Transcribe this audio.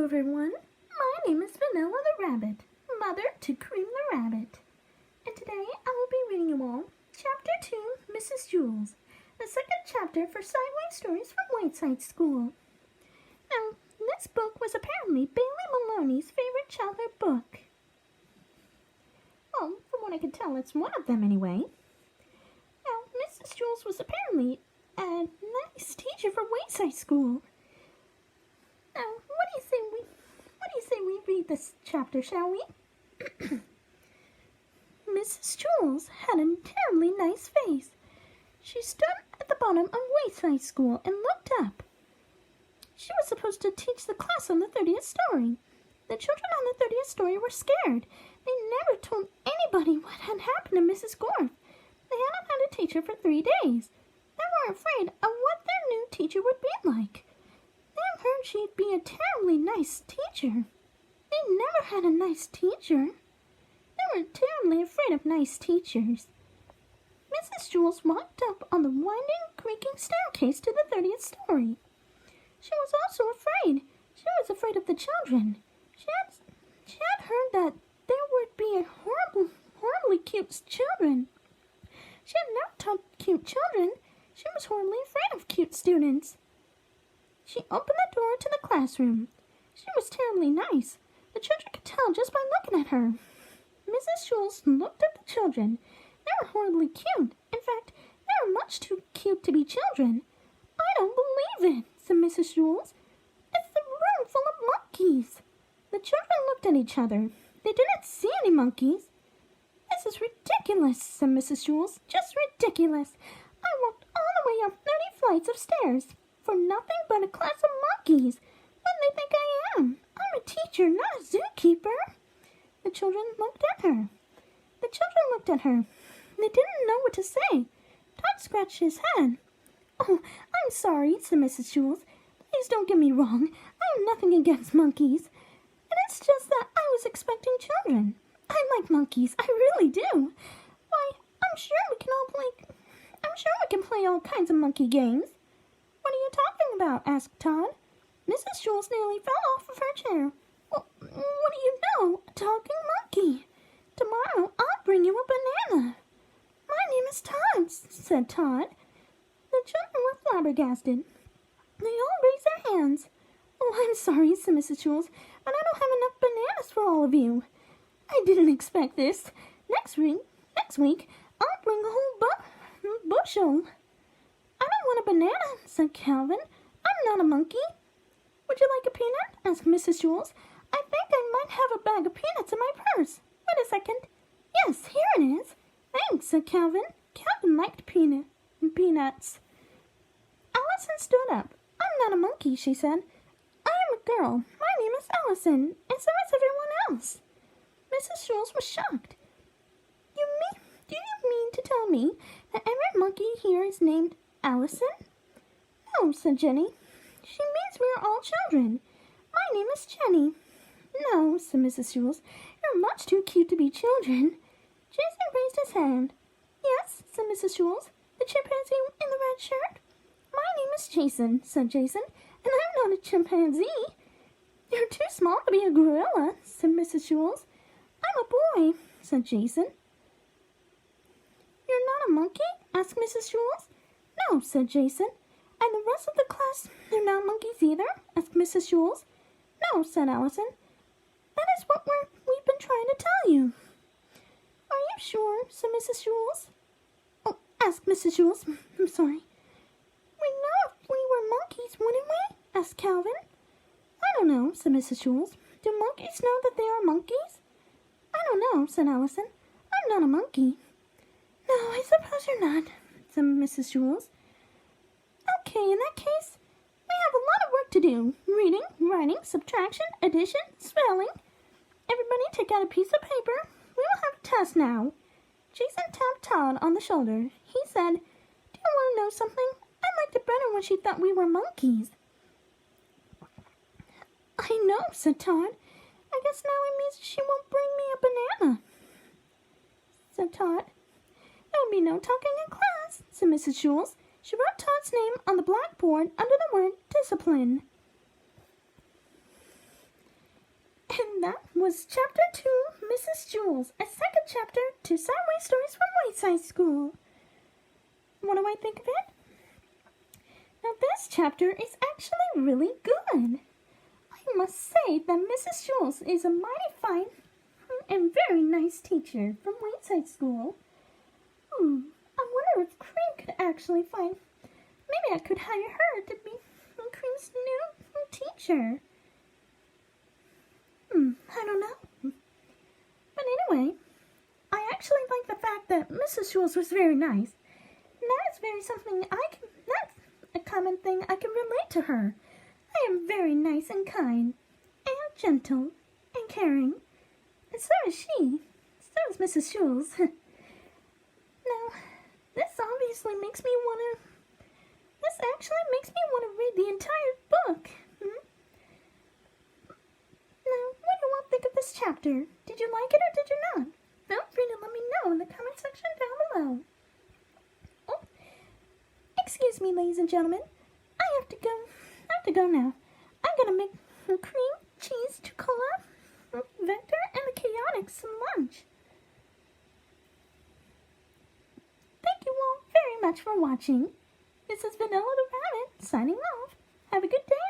Hello everyone, my name is Vanilla the Rabbit, mother to Cream the Rabbit, and today I will be reading you all Chapter 2, Mrs. Jewls, the second chapter for Sideway Stories from Wayside School. Now, this book was apparently Bailey Maloney's favorite childhood book. Well, from what I can tell, it's one of them anyway. Now, Mrs. Jewls was apparently a nice teacher for Wayside School. Now, what do you say we read this chapter, shall we? Mrs. Jewls had a terribly nice face. She stood at the bottom of Wayside School and looked up. She was supposed to teach the class on the 30th story. The children on the 30th story were scared. They never told anybody what had happened to Mrs. Gorf. They hadn't had a teacher for 3 days. They were afraid of what their new teacher would be like. They heard she'd be a terribly nice teacher. They never had a nice teacher. They were terribly afraid of nice teachers. Mrs. Jewls walked up on the winding, creaking staircase to the 30th story. She was also afraid. She was afraid of the children. She had heard that there would be horribly cute children. She had never taught cute children. She was horribly afraid of cute students. She opened the door to the classroom. She was terribly nice. The children could tell just by looking at her. Mrs. Jewls looked at the children. They were horribly cute. In fact, they were much too cute to be children. I don't believe it, said Mrs. Jewls. It's the room full of monkeys. The children looked at each other. They didn't see any monkeys. This is ridiculous, said Mrs. Jewls. Just ridiculous. I walked all the way up 30 flights of stairs for nothing but a class of monkeys. What do they think I am? I'm a teacher, not a zookeeper. The children looked at her. They didn't know what to say. Todd scratched his head. Oh, I'm sorry, said Mrs. Jewls. Please don't get me wrong. I have nothing against monkeys. It's just that I was expecting children. I like monkeys. I really do. Why, I'm sure we can play all kinds of monkey games. What are you talking about? Asked Todd. Mrs. Jewls nearly fell off of her chair. Well, what do you know? A talking monkey. Tomorrow I'll bring you a banana. My name is Todd, said Todd. The children were flabbergasted. They all raised their hands. Oh, I'm sorry, said Mrs. Jewls, but I don't have enough bananas for all of you. I didn't expect this. Next week, I'll bring a whole bushel. I don't want a banana, said Calvin. I'm not a monkey. Would you like a peanut? Asked Mrs. Jewls. I think I might have a bag of peanuts in my purse. Wait a second. Yes, here it is. Thanks, said Calvin. Calvin liked peanuts. Allison stood up. I'm not a monkey, she said. I am a girl. My name is Allison, and so is everyone else. Mrs. Jewls was shocked. Do you mean to tell me that every monkey here is named Allison? No, said Jenny. She means we are all children. My name is Jenny. No, said Mrs. Jewls. You're much too cute to be children. Jason raised his hand. Yes, said Mrs. Jewls. The chimpanzee in the red shirt. My name is Jason, said Jason, and I'm not a chimpanzee. You're too small to be a gorilla, said Mrs. Jewls. I'm a boy, said Jason. You're not a monkey? Asked Mrs. Jewls. No, said Jason. And the rest of the class, they're not monkeys either? Asked Mrs. Jewls. No, said Allison. That is what we've been trying to tell you. Are you sure? Said Mrs. Jewls. Oh, asked Mrs. Jewls. I'm sorry. We'd know if we were monkeys, wouldn't we? Asked Calvin. I don't know, said Mrs. Jewls. Do monkeys know that they are monkeys? I don't know, said Allison. I'm not a monkey. No, I suppose you're not, said Mrs. Jewls. Okay, in that case, we have a lot of work to do. Reading, writing, subtraction, addition, spelling. Everybody take out a piece of paper. We will have a test now. Jason tapped Todd on the shoulder. He said, do you want to know something? I liked it better when she thought we were monkeys. I know, said Todd. I guess now it means she won't bring me a banana, said Todd. There will be no talking in class, said Mrs. Jewls. She wrote Todd's name on the blackboard under the word discipline. that was Chapter 2, Mrs. Jewls, a second chapter to Sideway Stories from Wayside School. What do I think of it? Now this chapter is actually really good. I must say that Mrs. Jewls is a mighty fine and very nice teacher from Wayside School. I wonder if Cream could actually find... Maybe I could hire her to be Cream's new teacher. I don't know. But anyway, I actually like the fact that Mrs. Jewls was very nice. And that is that's a common thing I can relate to her. I am very nice and kind, and gentle, and caring. And so is she. So is Mrs. Jewls. Now, this actually makes me want to read the entire book. Now, what do you all think of this chapter? Did you like it or did you not? Feel free to let me know in the comment section down below. Oh, excuse me, ladies and gentlemen. I have to go now. I'm gonna make cream cheese chocolate, Vector, and the Chaotic some lunch. Thank you all very much for watching. This is Vanilla the Rabbit signing off. Have a good day.